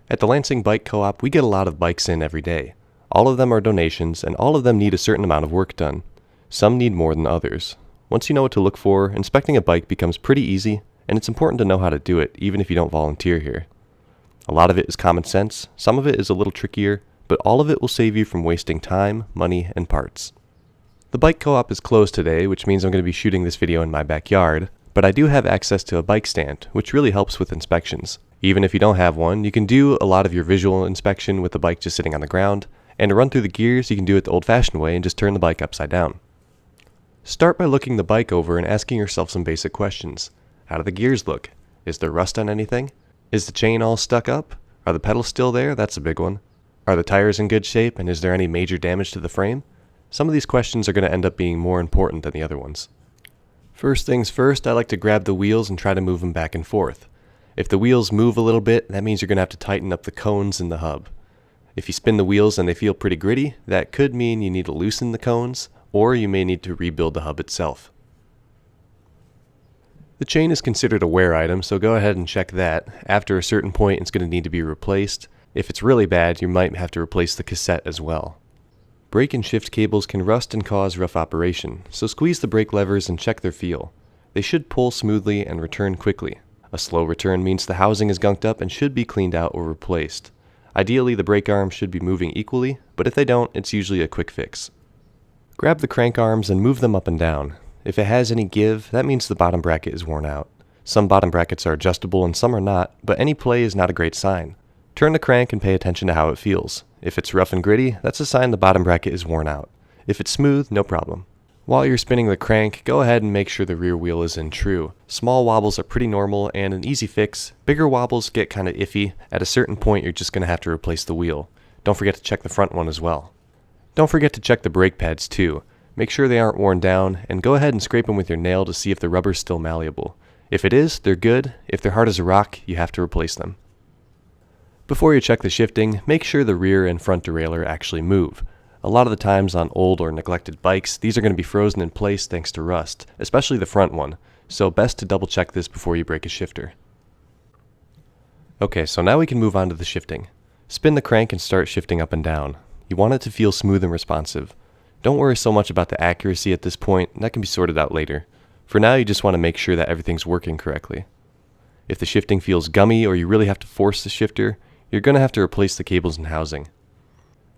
At the Lansing Bike Co-op, we get a lot of bikes in every day. All of them are donations, and all of them need a certain amount of work done. Some need more than others. Once you know what to look for, inspecting a bike becomes pretty easy, and it's important to know how to do it, even if you don't volunteer here. A lot of it is common sense, some of it is a little trickier, but all of it will save you from wasting time, money, and parts. The Bike Co-op is closed today, which means I'm going to be shooting this video in my backyard, but I do have access to a bike stand, which really helps with inspections. Even if you don't have one, you can do a lot of your visual inspection with the bike just sitting on the ground, and to run through the gears, you can do it the old-fashioned way and just turn the bike upside down. Start by looking the bike over and asking yourself some basic questions. How do the gears look? Is there rust on anything? Is the chain all stuck up? Are the pedals still there? That's a big one. Are the tires in good shape, and is there any major damage to the frame? Some of these questions are going to end up being more important than the other ones. First things first, I like to grab the wheels and try to move them back and forth. If the wheels move a little bit, that means you're going to have to tighten up the cones in the hub. If you spin the wheels and they feel pretty gritty, that could mean you need to loosen the cones, or you may need to rebuild the hub itself. The chain is considered a wear item, so go ahead and check that. After a certain point, it's going to need to be replaced. If it's really bad, you might have to replace the cassette as well. Brake and shift cables can rust and cause rough operation, so squeeze the brake levers and check their feel. They should pull smoothly and return quickly. A slow return means the housing is gunked up and should be cleaned out or replaced. Ideally, the brake arms should be moving equally, but if they don't, it's usually a quick fix. Grab the crank arms and move them up and down. If it has any give, that means the bottom bracket is worn out. Some bottom brackets are adjustable and some are not, but any play is not a great sign. Turn the crank and pay attention to how it feels. If it's rough and gritty, that's a sign the bottom bracket is worn out. If it's smooth, no problem. While you're spinning the crank, go ahead and make sure the rear wheel is in true. Small wobbles are pretty normal and an easy fix. Bigger wobbles get kinda iffy. At a certain point, you're just gonna have to replace the wheel. Don't forget to check the front one as well. Don't forget to check the brake pads too. Make sure they aren't worn down, and go ahead and scrape them with your nail to see if the rubber's still malleable. If it is, they're good. If they're hard as a rock, you have to replace them. Before you check the shifting, make sure the rear and front derailleur actually move. A lot of the times on old or neglected bikes, these are going to be frozen in place thanks to rust, especially the front one, so best to double check this before you break a shifter. Okay, so now we can move on to the shifting. Spin the crank and start shifting up and down. You want it to feel smooth and responsive. Don't worry so much about the accuracy at this point, that can be sorted out later. For now, you just want to make sure that everything's working correctly. If the shifting feels gummy or you really have to force the shifter, you're going to have to replace the cables and housing.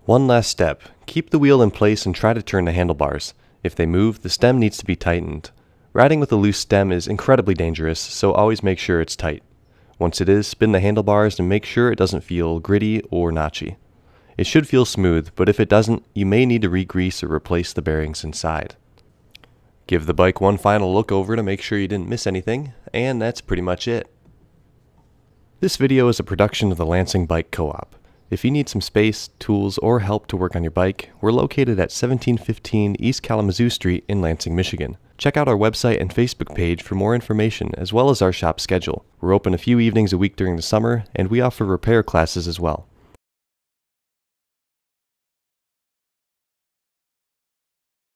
One last step, keep the wheel in place and try to turn the handlebars. If they move, the stem needs to be tightened. Riding with a loose stem is incredibly dangerous, so always make sure it's tight. Once it is, spin the handlebars and make sure it doesn't feel gritty or notchy. It should feel smooth, but if it doesn't, you may need to re-grease or replace the bearings inside. Give the bike one final look over to make sure you didn't miss anything, and that's pretty much it. This video is a production of the Lansing Bike Co-op. If you need some space, tools, or help to work on your bike, we're located at 1715 East Kalamazoo Street in Lansing, Michigan. Check out our website and Facebook page for more information, as well as our shop schedule. We're open a few evenings a week during the summer, and we offer repair classes as well.